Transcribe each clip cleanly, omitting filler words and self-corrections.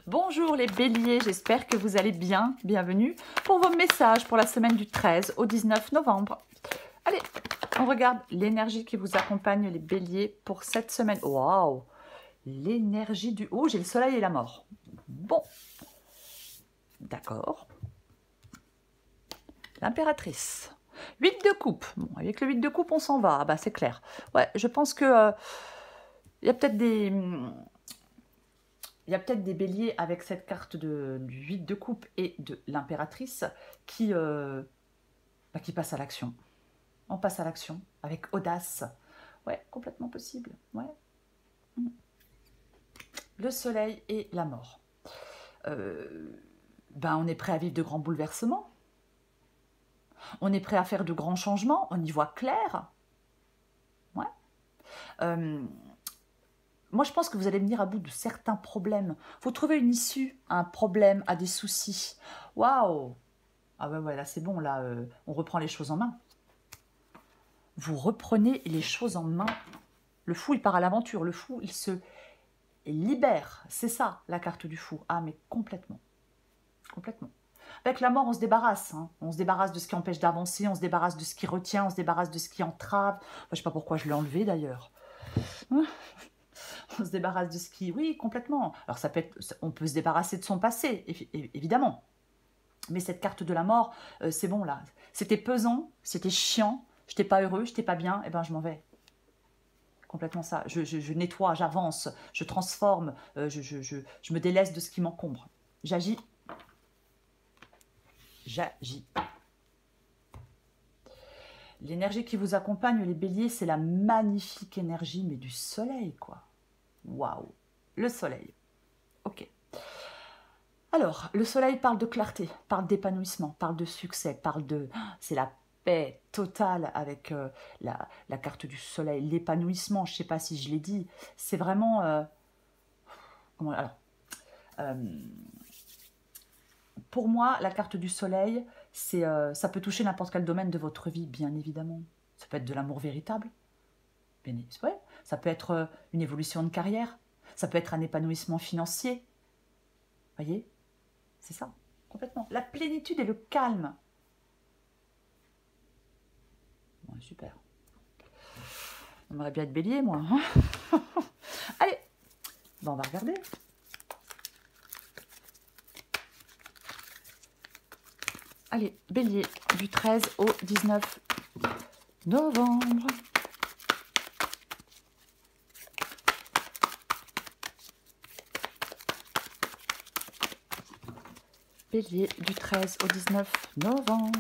Bonjour les béliers, j'espère que vous allez bien. Bienvenue pour vos messages pour la semaine du 13 au 19 novembre. Allez, on regarde l'énergie qui vous accompagne les béliers pour cette semaine. Waouh! L'énergie du... Oh, j'ai le soleil et la mort. Bon, d'accord. L'impératrice. 8 de coupe. Bon, avec le 8 de coupe, on s'en va. Ah bah, c'est clair. Ouais, je pense que... il y a peut-être des... Il y a peut-être des béliers avec cette carte du 8 de coupe et de l'impératrice qui passent à l'action. On passe à l'action avec audace. Ouais, complètement possible. Ouais. Le soleil et la mort. On est prêt à vivre de grands bouleversements. On est prêt à faire de grands changements. On y voit clair. Ouais. Moi, je pense que vous allez venir à bout de certains problèmes. Vous trouvez une issue à un problème, à des soucis. Waouh! Ah ouais, là, c'est bon, là, on reprend les choses en main. Vous reprenez les choses en main. Le fou, il part à l'aventure. Le fou, il se libère. C'est ça, la carte du fou. Ah, mais complètement. Complètement. Avec la mort, on se débarrasse. Hein. On se débarrasse de ce qui empêche d'avancer, on se débarrasse de ce qui retient, on se débarrasse de ce qui entrave. Enfin, je ne sais pas pourquoi je l'ai enlevé, d'ailleurs. On se débarrasse de ce qui... Oui, complètement. Alors, ça peut être... on peut se débarrasser de son passé, évidemment. Mais cette carte de la mort, c'est bon, là. C'était pesant, c'était chiant, je n'étais pas heureux, je n'étais pas bien, et ben je m'en vais. Complètement ça. Je nettoie, j'avance, je transforme, je me délaisse de ce qui m'encombre. J'agis. J'agis. L'énergie qui vous accompagne, les béliers, c'est la magnifique énergie, mais du soleil, quoi. Waouh. Le soleil. Ok. Alors, le soleil parle de clarté, parle d'épanouissement, parle de succès, parle de... C'est la paix totale avec la carte du soleil, l'épanouissement, je ne sais pas si je l'ai dit, c'est vraiment... pour moi, la carte du soleil, ça peut toucher n'importe quel domaine de votre vie, bien évidemment. Ça peut être de l'amour véritable, ouais. Ça peut être une évolution de carrière, ça peut être un épanouissement financier, voyez, c'est ça, complètement. La plénitude et le calme. Bon, super. J'aimerais bien être bélier, moi. Allez, bon, on va regarder. Allez, bélier, du 13 au 19 novembre. Bélier, du 13 au 19 novembre.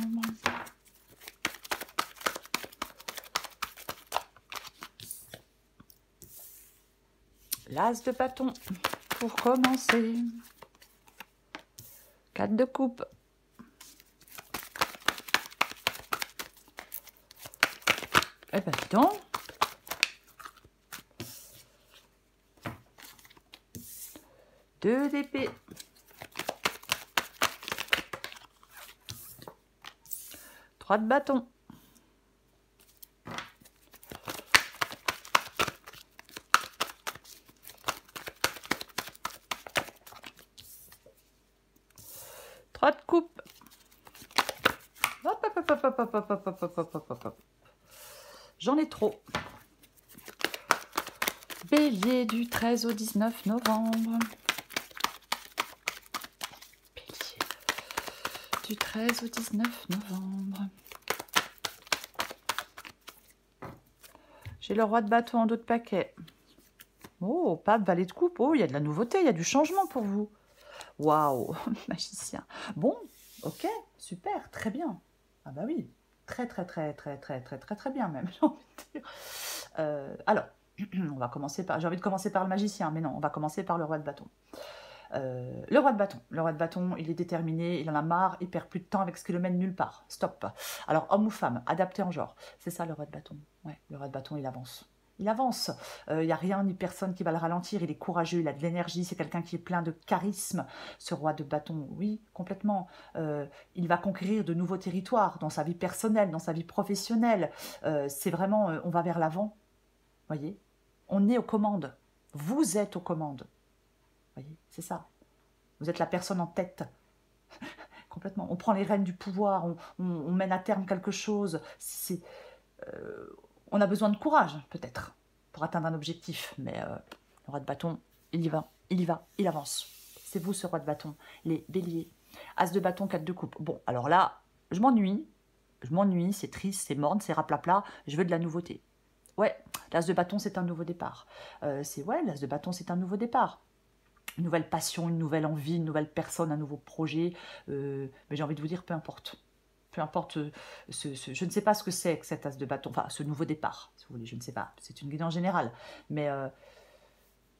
L'as de bâton pour commencer. 4 de coupe. Eh ben, dis donc. 2 d'épée. 3 de bâton. 3 de coupe. Hop, hop, hop, hop, hop, hop, hop, hop, hop, hop, hop, hop, hop. J'en ai trop. Bélier, du 13 au 19 novembre. Bélier, du 13 au 19 novembre. J'ai le roi de bâton en dos de paquet. Oh, pape, valet de coupe. Oh, il y a de la nouveauté, il y a du changement pour vous. Waouh, magicien. Bon, ok, super, très bien. Ah bah oui, très bien même, j'ai envie de dire. Alors, on va commencer par... J'ai envie de commencer par le magicien, mais non, on va commencer par le roi de bâton. Le roi de bâton, il est déterminé, il en a marre, il perd plus de temps avec ce qui le mène nulle part. Stop. Alors, homme ou femme, adapté en genre. C'est ça le roi de bâton. Ouais, le roi de bâton, il avance. Il avance. Il n'y a rien ni personne qui va le ralentir. Il est courageux, il a de l'énergie. C'est quelqu'un qui est plein de charisme. Ce roi de bâton, oui, complètement. Il va conquérir de nouveaux territoires dans sa vie personnelle, dans sa vie professionnelle. C'est vraiment, on va vers l'avant. Voyez, on est aux commandes. Vous êtes aux commandes. Voyez, c'est ça. Vous êtes la personne en tête. Complètement. On prend les rênes du pouvoir, on mène à terme quelque chose. On a besoin de courage, peut-être, pour atteindre un objectif. Mais le roi de bâton, il y va, il y va, il avance. C'est vous, ce roi de bâton. Les béliers. As de bâton, 4 de coupe. Bon, alors là, je m'ennuie. Je m'ennuie, c'est triste, c'est morne, c'est raplapla. Je veux de la nouveauté. Ouais, l'as de bâton, c'est un nouveau départ. Ouais, l'as de bâton, c'est un nouveau départ. Une nouvelle passion, une nouvelle envie, une nouvelle personne, un nouveau projet. Mais j'ai envie de vous dire, peu importe. Peu importe, je ne sais pas ce que c'est que cet as de bâton, enfin ce nouveau départ, si vous voulez, je ne sais pas, c'est une guide en général, mais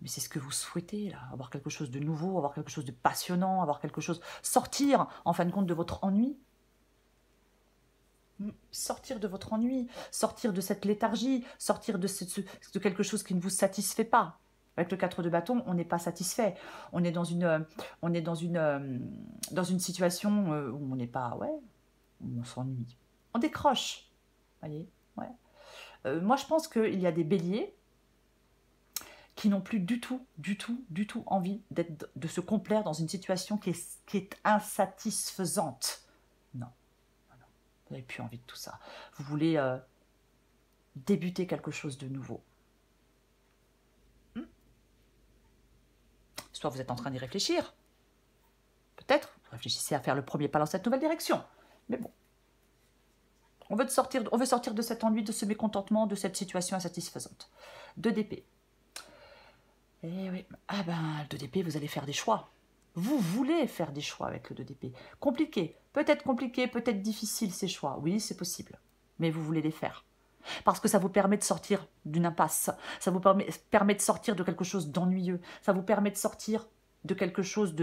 c'est ce que vous souhaitez, là, avoir quelque chose de nouveau, avoir quelque chose de passionnant, avoir quelque chose, sortir, en fin de compte, de votre ennui. Sortir de votre ennui, sortir de cette léthargie, sortir de quelque chose qui ne vous satisfait pas. Avec le 4 de bâton, on n'est pas satisfait. On est dans une situation où on n'est pas, ouais, où on s'ennuie. On décroche, voyez, ouais. Moi, je pense qu'il y a des béliers qui n'ont plus du tout envie de se complaire dans une situation qui est insatisfaisante. Non. Vous n'avez plus envie de tout ça. Vous voulez débuter quelque chose de nouveau. Soit vous êtes en train d'y réfléchir. Peut-être, vous réfléchissez à faire le premier pas dans cette nouvelle direction. Mais bon. On veut sortir de cet ennui, de ce mécontentement, de cette situation insatisfaisante. 2 d'épée. Eh oui. Ah ben, le 2 d'épée, vous allez faire des choix. Vous voulez faire des choix avec le 2 d'épée. Compliqué, peut-être difficile ces choix. Oui, c'est possible. Mais vous voulez les faire. Parce que ça vous permet de sortir d'une impasse. Ça vous permet de sortir de quelque chose d'ennuyeux. Ça vous permet de sortir de quelque chose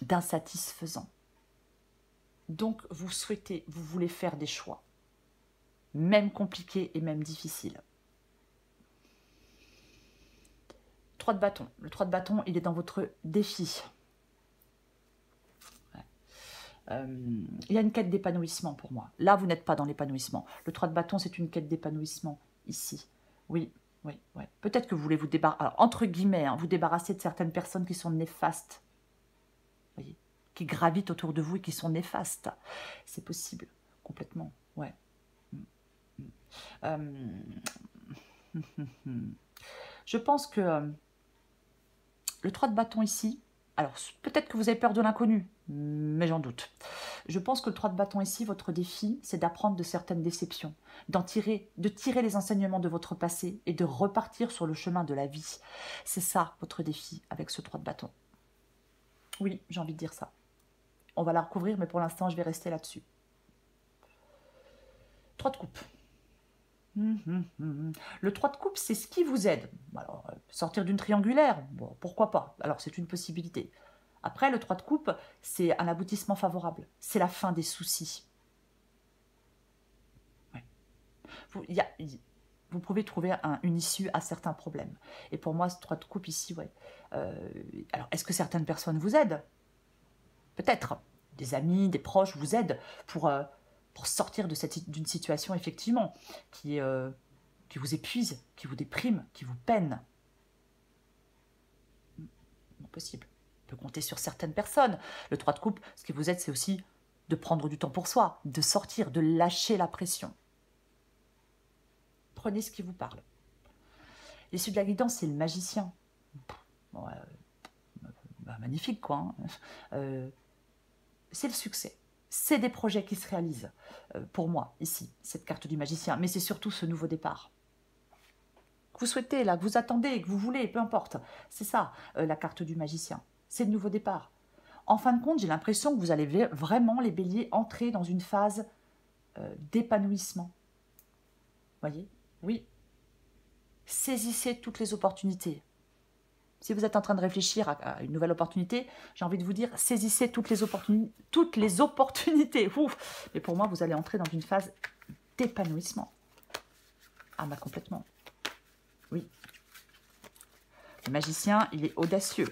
d'insatisfaisant. Donc, vous voulez faire des choix. Même compliqués et même difficiles. 3 de bâton. Le 3 de bâton, il est dans votre défi. Il y a une quête d'épanouissement pour moi. Là, vous n'êtes pas dans l'épanouissement. Le 3 de bâton, c'est une quête d'épanouissement ici. Oui. Peut-être que vous voulez vous débarrasser, entre guillemets, hein, vous débarrasser de certaines personnes qui sont néfastes. Voyez, qui gravitent autour de vous et qui sont néfastes. C'est possible, complètement. Ouais. Je pense que le 3 de bâton ici, alors peut-être que vous avez peur de l'inconnu, mais j'en doute. Je pense que le 3 de bâton ici, votre défi, c'est d'apprendre de certaines déceptions, de tirer les enseignements de votre passé et de repartir sur le chemin de la vie. C'est ça, votre défi, avec ce 3 de bâton. Oui, j'ai envie de dire ça. On va la recouvrir, mais pour l'instant, je vais rester là-dessus. 3 de coupe. Le 3 de coupe, c'est ce qui vous aide. Alors, sortir d'une triangulaire, bon, pourquoi pas? Alors, c'est une possibilité. Après, le 3 de coupe, c'est un aboutissement favorable. C'est la fin des soucis. Ouais. Vous pouvez trouver une issue à certains problèmes. Et pour moi, ce 3 de coupe ici, ouais. Alors, est-ce que certaines personnes vous aident? Peut-être. Des amis, des proches vous aident pour sortir d'une situation, effectivement, qui vous épuise, qui vous déprime, qui vous peine. Non possible. On peut compter sur certaines personnes. Le 3 de coupe, ce qui vous aide, c'est aussi de prendre du temps pour soi, de sortir, de lâcher la pression. Prenez ce qui vous parle. L'issue de la guidance, c'est le magicien. Bon, magnifique, quoi. Hein. C'est le succès. C'est des projets qui se réalisent, pour moi, ici, cette carte du magicien. Mais c'est surtout ce nouveau départ. Que vous souhaitez, là, que vous attendez, que vous voulez, peu importe. C'est ça, la carte du magicien. C'est le nouveau départ. En fin de compte, j'ai l'impression que vous allez vraiment, les béliers, entrer dans une phase d'épanouissement. Voyez? Oui. Saisissez toutes les opportunités. Si vous êtes en train de réfléchir à une nouvelle opportunité, j'ai envie de vous dire, saisissez toutes les opportunités. Ouf. Mais pour moi, vous allez entrer dans une phase d'épanouissement. Ah bah complètement. Oui. Le magicien, il est audacieux.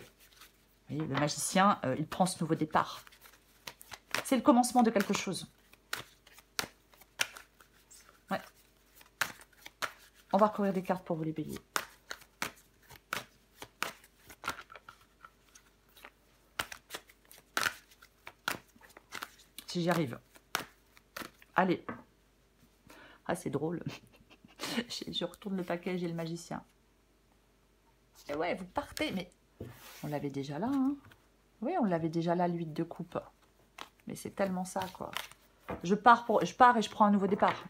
Vous voyez, le magicien, il prend ce nouveau départ. C'est le commencement de quelque chose. Ouais. On va recouvrir des cartes pour vous, les béliers. si j'y arrive. Allez. Ah, c'est drôle. Je retourne le paquet, j'ai le magicien. Et ouais, vous partez, mais on l'avait déjà là, hein. Oui, on l'avait déjà là, l'huile de coupe. Mais c'est tellement ça, quoi. Je pars et je prends un nouveau départ.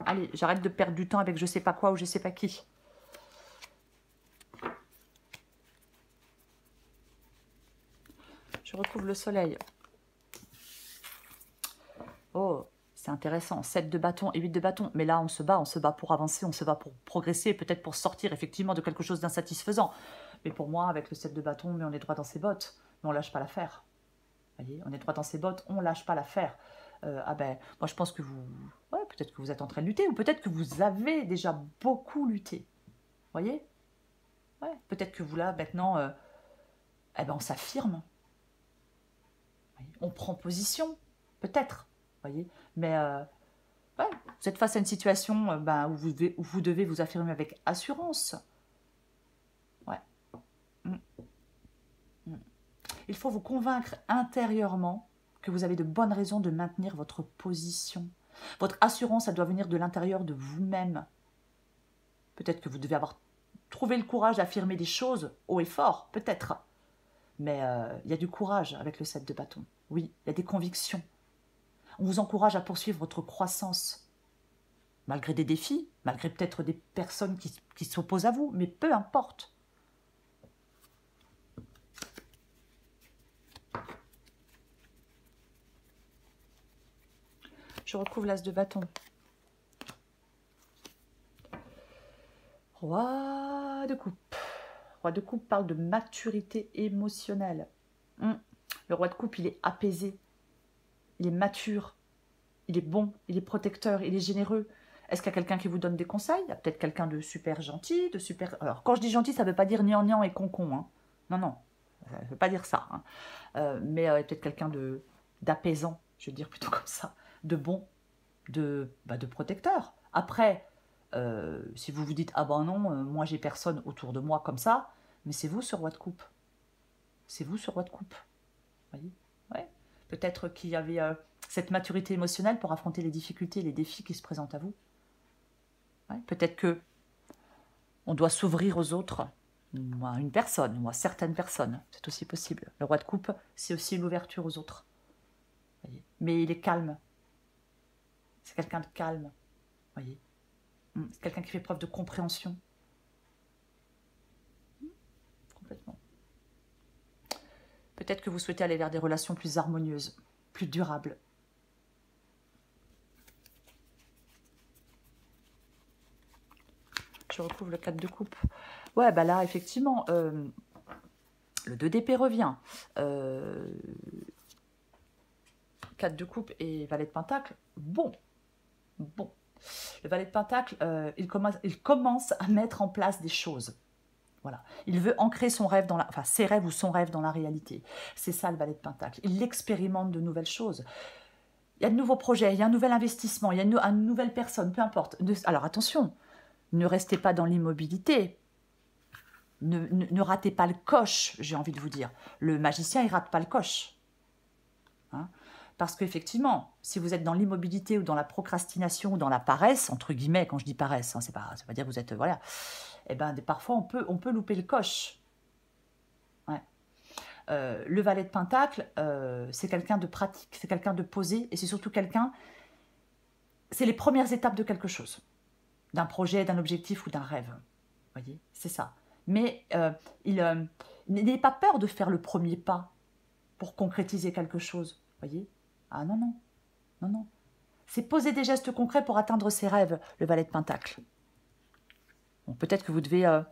Allez, j'arrête de perdre du temps avec je sais pas quoi ou je sais pas qui. Je recouvre le soleil. Oh, c'est intéressant. 7 de bâton et 8 de bâton. Mais là, on se bat pour avancer, on se bat pour progresser, peut-être pour sortir effectivement de quelque chose d'insatisfaisant. Mais pour moi, avec le 7 de bâton, mais on est droit dans ses bottes. Mais on lâche pas l'affaire. Vous voyez, on est droit dans ses bottes, on lâche pas l'affaire. Ah ben, moi je pense que vous... Ouais, peut-être que vous êtes en train de lutter, ou peut-être que vous avez déjà beaucoup lutté. Vous voyez? Ouais, peut-être que vous là, maintenant, eh ben, on s'affirme. On prend position, peut-être. Vous voyez? Mais ouais, vous êtes face à une situation ben, où vous devez vous affirmer avec assurance. Ouais. Mm. Mm. Il faut vous convaincre intérieurement que vous avez de bonnes raisons de maintenir votre position. Votre assurance, elle doit venir de l'intérieur de vous-même. Peut-être que vous devez avoir trouvé le courage d'affirmer des choses haut et fort, peut-être. Mais il y a du courage avec le 7 de bâton. Oui, il y a des convictions. On vous encourage à poursuivre votre croissance. Malgré des défis, malgré peut-être des personnes qui s'opposent à vous, mais peu importe. Je recouvre l'as de bâton. Roi de coupe. Roi de coupe parle de maturité émotionnelle. Le roi de coupe, il est apaisé. Il est mature. Il est bon. Il est protecteur. Il est généreux. Est-ce qu'il y a quelqu'un qui vous donne des conseils? Il y a peut-être quelqu'un de super gentil, de super... Alors, quand je dis gentil, ça ne veut pas dire gnangnan et concon. Hein. Non, non. Ça ne veut pas dire ça. Hein. Mais il y a peut-être quelqu'un d'apaisant, je veux dire plutôt comme ça. De bon. De protecteur. Après, si vous vous dites, ah ben non, moi j'ai personne autour de moi comme ça, mais c'est vous ce roi de coupe. C'est vous ce roi de coupe. Vous voyez? Ouais. Peut-être qu'il y avait cette maturité émotionnelle pour affronter les difficultés et les défis qui se présentent à vous. Ouais. Peut-être que on doit s'ouvrir aux autres, ou à une personne, ou à certaines personnes. C'est aussi possible. Le roi de coupe, c'est aussi l'ouverture aux autres. Vous voyez? Mais il est calme. C'est quelqu'un de calme. Vous voyez? C'est quelqu'un qui fait preuve de compréhension. Complètement. Peut-être que vous souhaitez aller vers des relations plus harmonieuses, plus durables. Je recouvre le 4 de coupe. Ouais, bah là, effectivement, le 2 d'épée revient. 4 de coupe et valet de pentacle. Bon. Le valet de pentacle, il commence à mettre en place des choses. Voilà. Il veut ancrer son rêve dans ses rêves ou son rêve dans la réalité. C'est ça le valet de pentacle. Il expérimente de nouvelles choses. Il y a de nouveaux projets, il y a un nouvel investissement, il y a une nouvelle personne, peu importe. Alors attention, ne restez pas dans l'immobilité. Ne ratez pas le coche, j'ai envie de vous dire. Le magicien, il rate pas le coche. Hein? Parce qu'effectivement, si vous êtes dans l'immobilité ou dans la procrastination ou dans la paresse, entre guillemets, quand je dis paresse, hein, ça ne veut pas dire que vous êtes... voilà. Eh ben, parfois, on peut louper le coche. Ouais. Le valet de pentacle, c'est quelqu'un de pratique, c'est quelqu'un de posé, et c'est surtout quelqu'un... C'est les premières étapes de quelque chose. D'un projet, d'un objectif ou d'un rêve. Vous voyez, c'est ça. Mais n'ayez pas peur de faire le premier pas pour concrétiser quelque chose. Vous voyez? Ah non, non. Non, non. C'est poser des gestes concrets pour atteindre ses rêves, le valet de pentacle. Bon, peut-être que vous devez,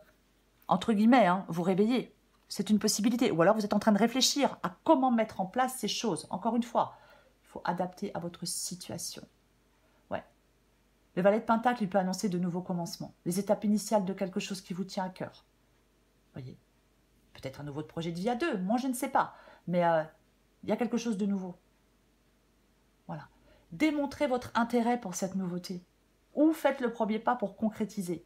entre guillemets, hein, vous réveiller. C'est une possibilité. Ou alors vous êtes en train de réfléchir à comment mettre en place ces choses. Encore une fois, il faut adapter à votre situation. Ouais. Le valet de pentacle, il peut annoncer de nouveaux commencements. Les étapes initiales de quelque chose qui vous tient à cœur. Vous voyez? Peut-être un nouveau projet de vie à deux. Moi, je ne sais pas. Mais il y a quelque chose de nouveau. Voilà. Démontrez votre intérêt pour cette nouveauté. Ou faites le premier pas pour concrétiser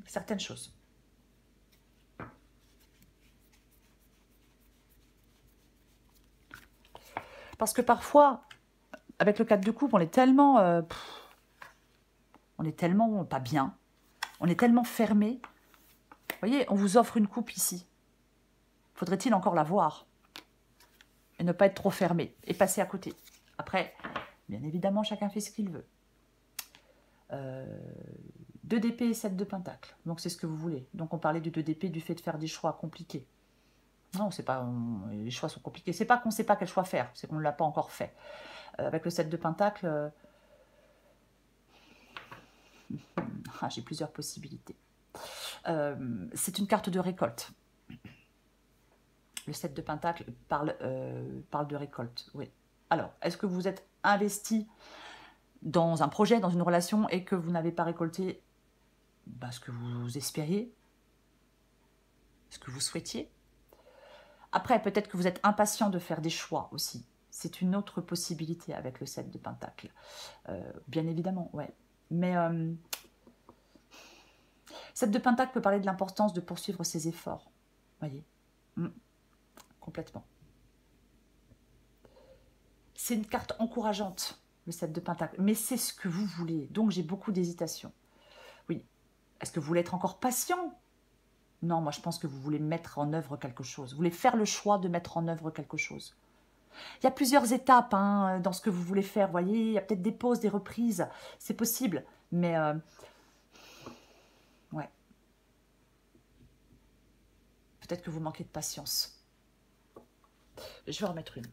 certaines choses. Parce que parfois, avec le 4 de coupe, on est tellement pas bien. On est tellement fermé. Vous voyez, on vous offre une coupe ici. Faudrait-il encore la voir? Et ne pas être trop fermé. Et passer à côté. Après, bien évidemment, chacun fait ce qu'il veut. 2 d'épée et 7 de pentacle. Donc, c'est ce que vous voulez. Donc, on parlait du 2 d'épée, du fait de faire des choix compliqués. Non, c'est pas... les choix sont compliqués. C'est pas qu'on ne sait pas quel choix faire. C'est qu'on ne l'a pas encore fait. Avec le 7 de pentacle... j'ai plusieurs possibilités. C'est une carte de récolte. Le 7 de pentacle parle de récolte, oui. Alors, est-ce que vous êtes investi dans un projet, dans une relation, et que vous n'avez pas récolté ce que vous espériez, ce que vous souhaitiez? Après, peut-être que vous êtes impatient de faire des choix aussi. C'est une autre possibilité avec le 7 de pentacle. Bien évidemment, ouais. Mais 7 de pentacle peut parler de l'importance de poursuivre ses efforts. Voyez, complètement. C'est une carte encourageante, le 7 de pentacle. Mais c'est ce que vous voulez. Donc, j'ai beaucoup d'hésitation. Oui. Est-ce que vous voulez être encore patient? Non, moi, je pense que vous voulez mettre en œuvre quelque chose. Vous voulez faire le choix de mettre en œuvre quelque chose. Il y a plusieurs étapes dans ce que vous voulez faire. Vous voyez, il y a peut-être des pauses, des reprises. C'est possible. Mais, ouais. Peut-être que vous manquez de patience. Je vais en remettre une.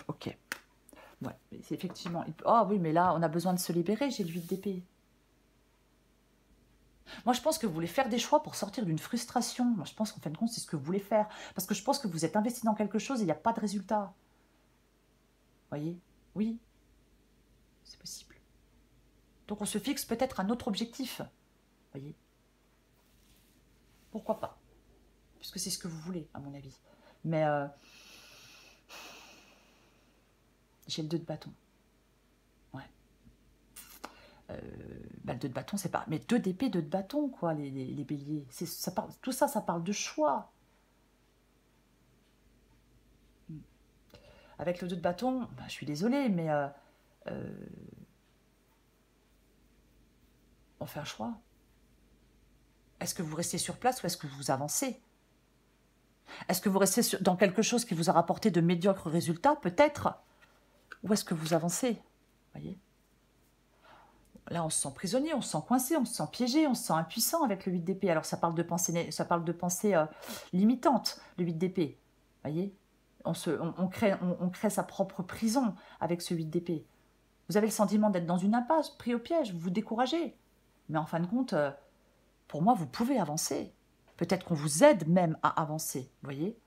Ok. Ouais, c'est effectivement... Oh oui, mais là, on a besoin de se libérer. J'ai le 8 d'épée. Moi, je pense que vous voulez faire des choix pour sortir d'une frustration. Moi, je pense qu'en fin de compte, c'est ce que vous voulez faire. Parce que je pense que vous êtes investi dans quelque chose et il n'y a pas de résultat. Voyez? Oui. C'est possible. Donc, on se fixe peut-être un autre objectif. Voyez? Pourquoi pas? Puisque c'est ce que vous voulez, à mon avis. Mais... j'ai le 2 de bâton. Ouais. Le 2 de bâton, c'est pas... Mais 2 d'épée, 2 de bâton, quoi, les béliers. Ça parle, tout ça, ça parle de choix. Avec le 2 de bâton, je suis désolée, mais... on fait un choix. Est-ce que vous restez sur place ou est-ce que vous avancez? Est-ce que vous restez dans quelque chose qui vous a rapporté de médiocres résultats, peut-être? Ou est-ce que vous avancez? Voyez? Là, on se sent prisonnier, on se sent coincé, on se sent piégé, on se sent impuissant avec le 8 d'épée. Alors, ça parle de pensée limitante, le 8 d'épée. Voyez? On crée sa propre prison avec ce 8 d'épée. Vous avez le sentiment d'être dans une impasse, pris au piège, vous vous découragez. Mais en fin de compte, pour moi, vous pouvez avancer. Peut-être qu'on vous aide même à avancer, voyez?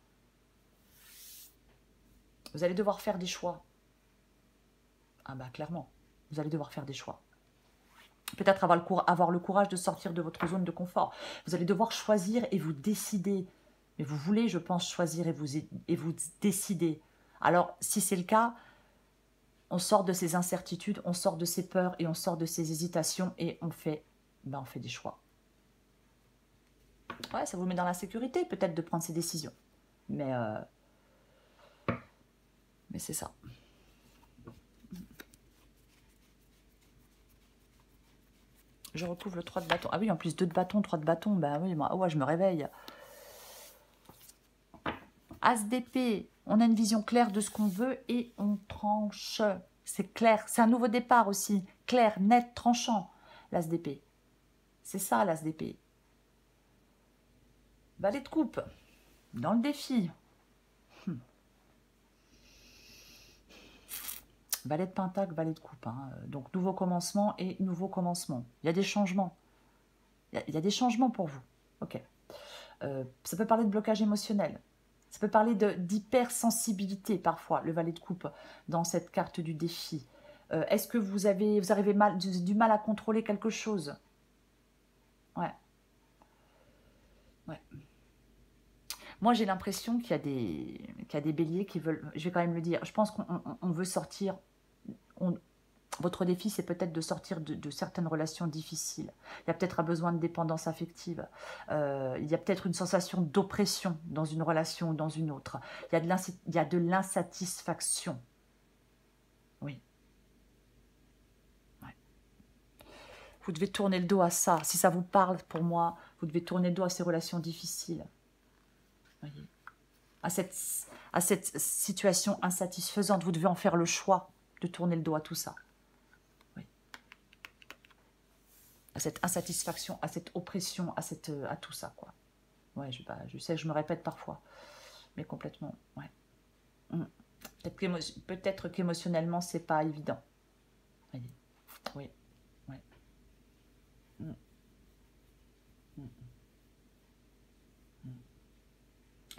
Vous allez devoir faire des choix. Ah bah clairement, vous allez devoir faire des choix. Peut-être avoir le courage de sortir de votre zone de confort. Vous allez devoir choisir et vous décider. Mais vous voulez, je pense, choisir et vous décider. Alors, si c'est le cas, on sort de ces incertitudes, on sort de ces peurs et on sort de ces hésitations et on fait des choix. Ouais, ça vous met dans la sécurité peut-être de prendre ces décisions. Mais c'est ça. Je retrouve le 3 de bâton. Ah oui, en plus 2 de bâton, 3 de bâton. Ben oui, moi, ouais, je me réveille. As d'épée, on a une vision claire de ce qu'on veut et on tranche. C'est clair, c'est un nouveau départ aussi. Clair, net, tranchant, l'as d'épée. C'est ça, l'as d'épée. Valet de coupe, dans le défi. Valet de pentacle, valet de coupe. Donc, nouveau commencement et nouveau commencement. Il y a des changements. Il y a des changements pour vous. Ok. Ça peut parler de blocage émotionnel. Ça peut parler d'hypersensibilité parfois, le valet de coupe, dans cette carte du défi. Est-ce que vous avez du mal à contrôler quelque chose? Ouais. Ouais. Moi, j'ai l'impression qu'il y a des béliers qui veulent... Je vais quand même le dire. Je pense qu'on veut sortir... Votre défi, c'est peut-être de sortir de certaines relations difficiles. Il y a peut-être un besoin de dépendance affective. Il y a peut-être une sensation d'oppression dans une relation ou dans une autre. Il y a de l'insatisfaction. Oui. Ouais. Vous devez tourner le dos à ça. Si ça vous parle, pour moi, vous devez tourner le dos à ces relations difficiles. Voyez. À cette situation insatisfaisante. Vous devez en faire le choix de tourner le dos à tout ça. À cette insatisfaction, à cette oppression, à tout ça, quoi. Ouais, je sais que je me répète parfois, mais complètement, ouais. Peut-être qu'émotionnellement, c'est pas évident. Voyez. Oui, ouais.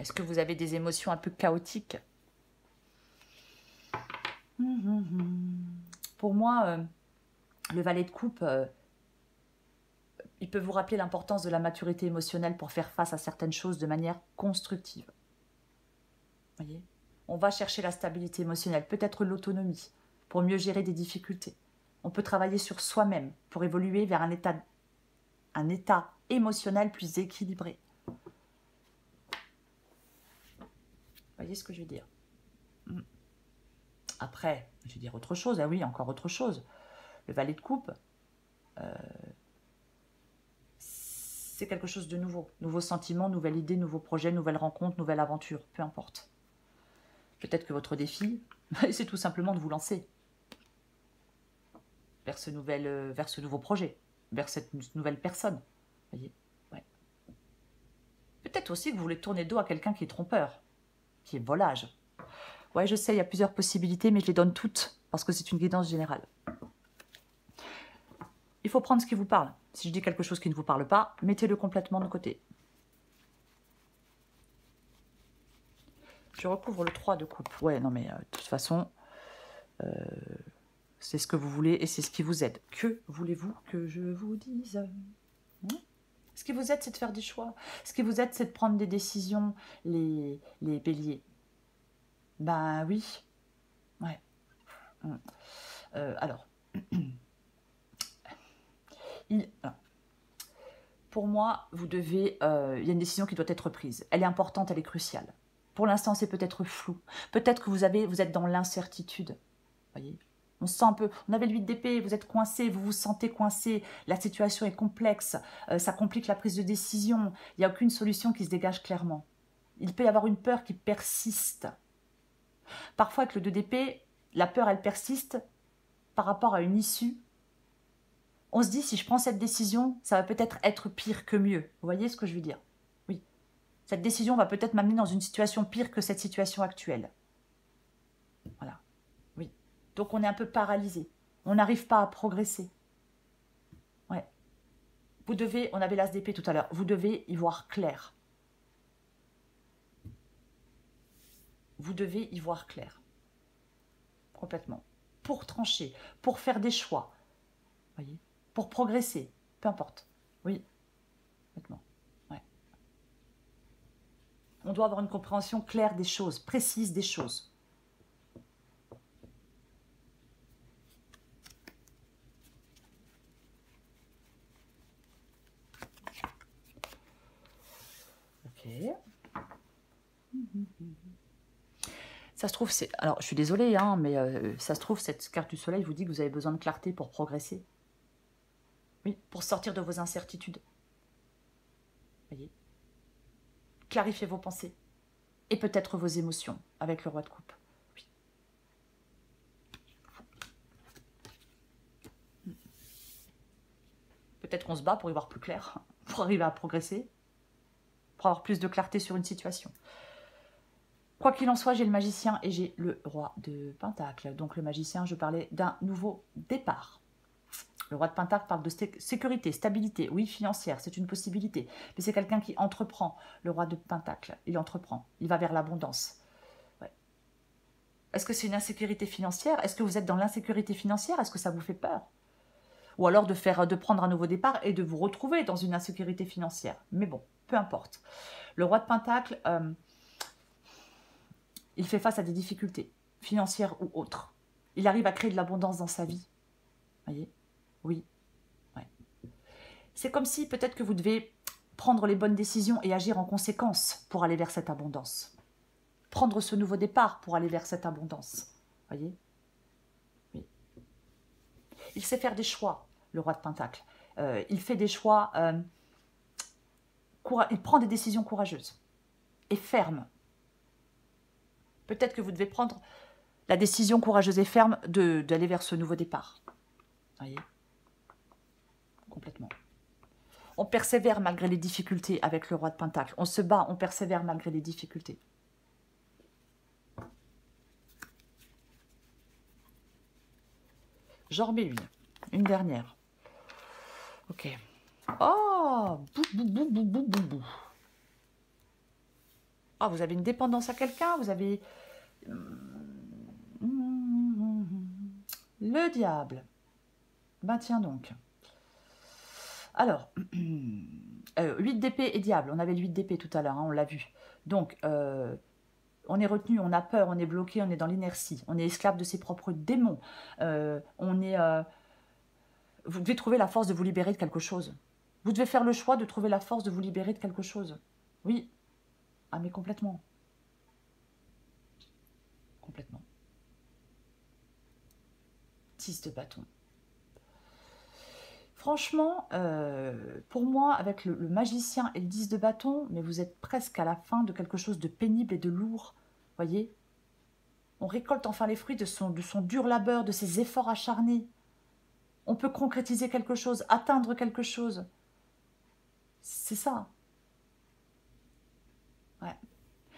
Est-ce que vous avez des émotions un peu chaotiques? Pour moi, le valet de coupe... il peut vous rappeler l'importance de la maturité émotionnelle pour faire face à certaines choses de manière constructive. Voyez, on va chercher la stabilité émotionnelle, peut-être l'autonomie, pour mieux gérer des difficultés. On peut travailler sur soi-même pour évoluer vers un état émotionnel plus équilibré. Voyez ce que je veux dire? Après, je vais dire autre chose. Ah oui, encore autre chose. Le valet de coupe... c'est quelque chose de nouveau. Nouveaux sentiments, nouvelle idée, nouveau projet, nouvelle rencontre, nouvelle aventure, peu importe. Peut-être que votre défi, c'est tout simplement de vous lancer vers ce nouveau projet, vers cette nouvelle personne. Voyez, ouais. Peut-être aussi que vous voulez tourner le dos à quelqu'un qui est trompeur, qui est volage. Ouais, je sais, il y a plusieurs possibilités, mais je les donne toutes, parce que c'est une guidance générale. Il faut prendre ce qui vous parle. Si je dis quelque chose qui ne vous parle pas, mettez-le complètement de côté. Je recouvre le 3 de coupe. Ouais, non mais de toute façon, c'est ce que vous voulez et c'est ce qui vous aide. Que voulez-vous que je vous dise? Ce qui vous aide, c'est de faire des choix. Ce qui vous aide, c'est de prendre des décisions, les béliers. Ben oui. Ouais. Alors... Pour moi, vous devez... il y a une décision qui doit être prise. Elle est importante, elle est cruciale. Pour l'instant, c'est peut-être flou. Peut-être que vous êtes dans l'incertitude. Voyez, on se sent un peu... On avait le 8 d'épée, vous êtes coincé, vous vous sentez coincé. La situation est complexe. Ça complique la prise de décision. Il n'y a aucune solution qui se dégage clairement. Il peut y avoir une peur qui persiste. Parfois, avec le 2 d'épée, la peur, elle persiste par rapport à une issue. On se dit, si je prends cette décision, ça va peut-être être pire que mieux. Vous voyez ce que je veux dire? Oui. Cette décision va peut-être m'amener dans une situation pire que cette situation actuelle. Voilà. Oui. Donc on est un peu paralysé. On n'arrive pas à progresser. Ouais. Vous devez, on avait l'as d'épée tout à l'heure, vous devez y voir clair. Vous devez y voir clair. Complètement. Pour trancher, pour faire des choix. Voyez? Pour progresser, peu importe. Oui, complètement. Ouais. On doit avoir une compréhension claire des choses, précise des choses. Ok. Ça se trouve, c'est... Alors, je suis désolée, hein, mais ça se trouve, cette carte du soleil vous dit que vous avez besoin de clarté pour progresser. Oui, pour sortir de vos incertitudes. Voyez. Clarifiez vos pensées. Et peut-être vos émotions avec le roi de coupe. Oui. Peut-être qu'on se bat pour y voir plus clair, pour arriver à progresser, pour avoir plus de clarté sur une situation. Quoi qu'il en soit, j'ai le magicien et j'ai le roi de Pentacle. Donc le magicien, je parlais d'un nouveau départ. Le roi de Pentacle parle de sécurité, stabilité, oui, financière, c'est une possibilité. Mais c'est quelqu'un qui entreprend. Le roi de Pentacle, il entreprend, il va vers l'abondance. Ouais. Est-ce que c'est une insécurité financière? Est-ce que vous êtes dans l'insécurité financière? Est-ce que ça vous fait peur? Ou alors de prendre un nouveau départ et de vous retrouver dans une insécurité financière. Mais bon, peu importe. Le roi de Pentacle, il fait face à des difficultés, financières ou autres. Il arrive à créer de l'abondance dans sa vie. Voyez? Oui. Ouais. C'est comme si peut-être que vous devez prendre les bonnes décisions et agir en conséquence pour aller vers cette abondance. Prendre ce nouveau départ pour aller vers cette abondance. Voyez? Oui. Il sait faire des choix, le roi de Pentacle. Il fait des choix, il prend des décisions courageuses et fermes. Peut-être que vous devez prendre la décision courageuse et ferme d'aller vers ce nouveau départ. Voyez? Complètement. On persévère malgré les difficultés avec le roi de Pentacle. On se bat, on persévère malgré les difficultés. J'en remets une dernière. Ok. Oh, bou, bou, bou, bou, bou, bou, bou. Ah, vous avez une dépendance à quelqu'un, vous avez... Le diable. Ben tiens donc. Alors, 8 d'épée et diable. On avait le 8 d'épée tout à l'heure, hein, on l'a vu. Donc, on est retenu, on a peur, on est bloqué, on est dans l'inertie. On est esclave de ses propres démons. On est... vous devez trouver la force de vous libérer de quelque chose. Vous devez faire le choix de trouver la force de vous libérer de quelque chose. Oui. Ah, mais complètement. Complètement. 10 de bâton. Franchement, pour moi, avec le magicien et le 10 de bâton, mais vous êtes presque à la fin de quelque chose de pénible et de lourd. Voyez? On récolte enfin les fruits de son dur labeur, de ses efforts acharnés. On peut concrétiser quelque chose, atteindre quelque chose. C'est ça. Ouais.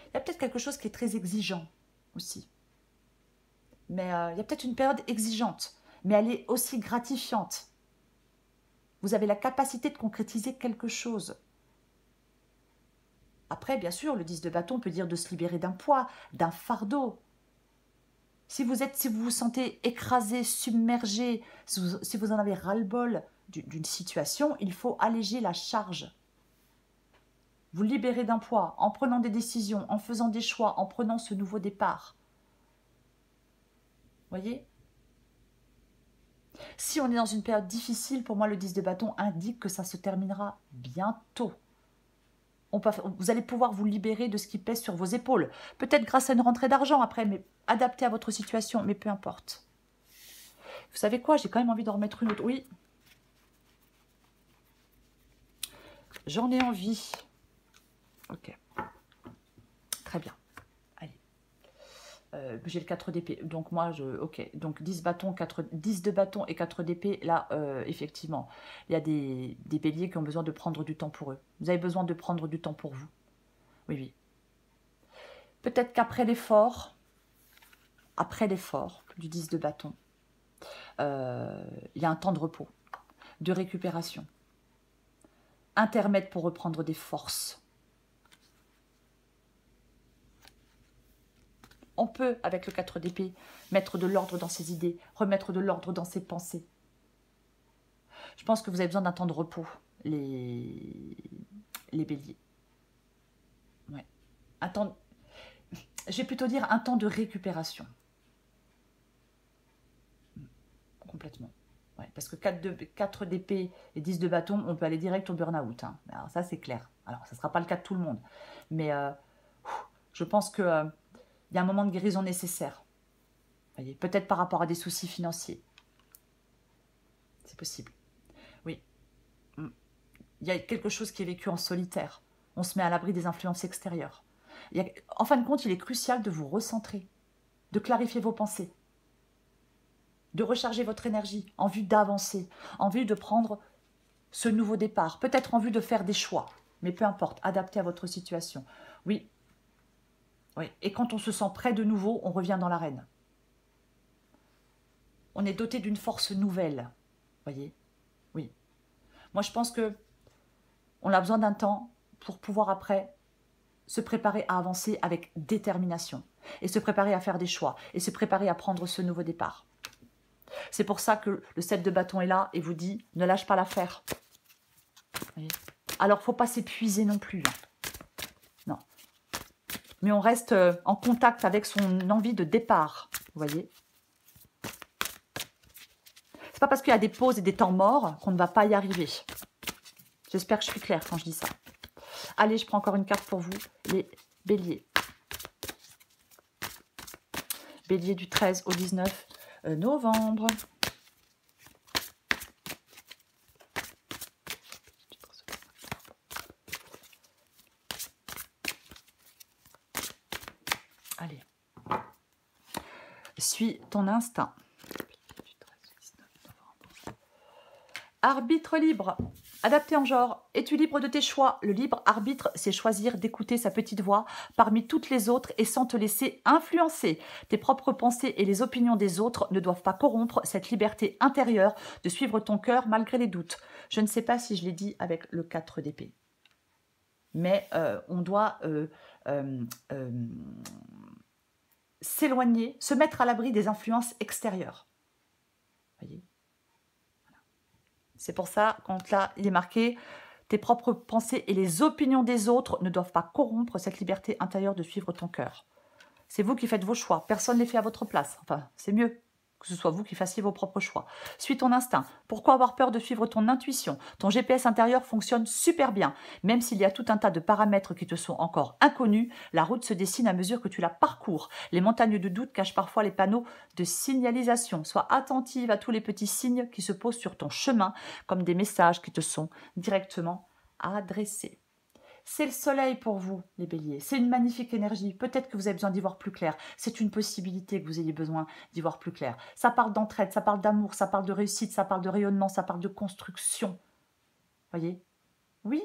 Il y a peut-être quelque chose qui est très exigeant aussi. Mais il y a peut-être une période exigeante, mais elle est aussi gratifiante. Vous avez la capacité de concrétiser quelque chose. Après, bien sûr, le 10 de bâton peut dire de se libérer d'un poids, d'un fardeau. Si vous vous sentez écrasé, submergé, si vous en avez ras-le-bol d'une situation, il faut alléger la charge. Vous libérer d'un poids en prenant des décisions, en faisant des choix, en prenant ce nouveau départ. Voyez? Si on est dans une période difficile, pour moi, le 10 de bâton indique que ça se terminera bientôt. Vous allez pouvoir vous libérer de ce qui pèse sur vos épaules. Peut-être grâce à une rentrée d'argent après, mais adapté à votre situation, mais peu importe. Vous savez quoi? J'ai quand même envie d'en remettre une autre. Oui. J'en ai envie. Ok. Très bien. Allez. J'ai le 4 d'épée. Donc moi, ok. Donc 10 de bâton et 4 d'épée. Là, effectivement, il y a des béliers qui ont besoin de prendre du temps pour eux. Vous avez besoin de prendre du temps pour vous. Oui, oui. Peut-être qu'après l'effort du 10 de bâton, il y a un temps de repos, de récupération, intermède pour reprendre des forces. On peut, avec le 4 d'épée, mettre de l'ordre dans ses idées, remettre de l'ordre dans ses pensées. Je pense que vous avez besoin d'un temps de repos, les béliers. Ouais. Je vais plutôt dire un temps de récupération. Complètement. Ouais, parce que 4 d'épée et 10 de bâton, on peut aller direct au burn-out. Hein. Alors ça, c'est clair. Alors, ça ne sera pas le cas de tout le monde. Mais je pense qu'il y a un moment de guérison nécessaire. Peut-être par rapport à des soucis financiers. C'est possible. Oui. Il y a quelque chose qui est vécu en solitaire. On se met à l'abri des influences extérieures. En fin de compte, il est crucial de vous recentrer, de clarifier vos pensées, de recharger votre énergie en vue d'avancer, en vue de prendre ce nouveau départ, peut-être en vue de faire des choix, mais peu importe, adapté à votre situation. Oui, oui. Et quand on se sent prêt de nouveau, on revient dans l'arène. On est doté d'une force nouvelle, voyez? Oui. Moi, je pense que on a besoin d'un temps pour pouvoir après se préparer à avancer avec détermination et se préparer à faire des choix et se préparer à prendre ce nouveau départ. C'est pour ça que le 7 de bâton est là et vous dit ne lâche pas l'affaire. Alors, il ne faut pas s'épuiser non plus. Non. Mais on reste en contact avec son envie de départ. Vous voyez? C'est pas parce qu'il y a des pauses et des temps morts qu'on ne va pas y arriver. J'espère que je suis claire quand je dis ça. Allez, je prends encore une carte pour vous, les béliers. Bélier du 13 au 19 novembre. Allez. Suis ton instinct. Arbitre libre. Adapté en genre, es-tu libre de tes choix? Le libre arbitre, c'est choisir d'écouter sa petite voix parmi toutes les autres et sans te laisser influencer. Tes propres pensées et les opinions des autres ne doivent pas corrompre cette liberté intérieure de suivre ton cœur malgré les doutes. Je ne sais pas si je l'ai dit avec le 4 d'épée. Mais on doit s'éloigner, se mettre à l'abri des influences extérieures. Voyez ? C'est pour ça, quand là, il est marqué « Tes propres pensées et les opinions des autres ne doivent pas corrompre cette liberté intérieure de suivre ton cœur. » C'est vous qui faites vos choix. Personne ne les fait à votre place. Enfin, c'est mieux que ce soit vous qui fassiez vos propres choix. Suis ton instinct. Pourquoi avoir peur de suivre ton intuition? Ton GPS intérieur fonctionne super bien. Même s'il y a tout un tas de paramètres qui te sont encore inconnus, la route se dessine à mesure que tu la parcours. Les montagnes de doute cachent parfois les panneaux de signalisation. Sois attentive à tous les petits signes qui se posent sur ton chemin, comme des messages qui te sont directement adressés. C'est le soleil pour vous, les béliers. C'est une magnifique énergie. Peut-être que vous avez besoin d'y voir plus clair. C'est une possibilité que vous ayez besoin d'y voir plus clair. Ça parle d'entraide, ça parle d'amour, ça parle de réussite, ça parle de rayonnement, ça parle de construction. Voyez? Oui,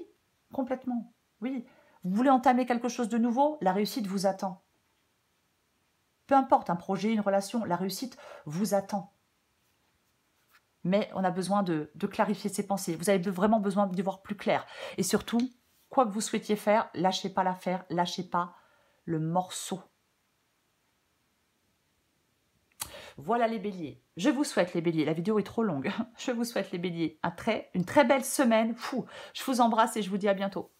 complètement. Oui. Vous voulez entamer quelque chose de nouveau? La réussite vous attend. Peu importe, un projet, une relation, la réussite vous attend. Mais on a besoin de clarifier ses pensées. Vous avez vraiment besoin d'y voir plus clair. Et surtout, quoi que vous souhaitiez faire, lâchez pas l'affaire, lâchez pas le morceau. Voilà les béliers. Je vous souhaite les béliers. La vidéo est trop longue. Je vous souhaite les béliers une très belle semaine. Je vous embrasse et je vous dis à bientôt.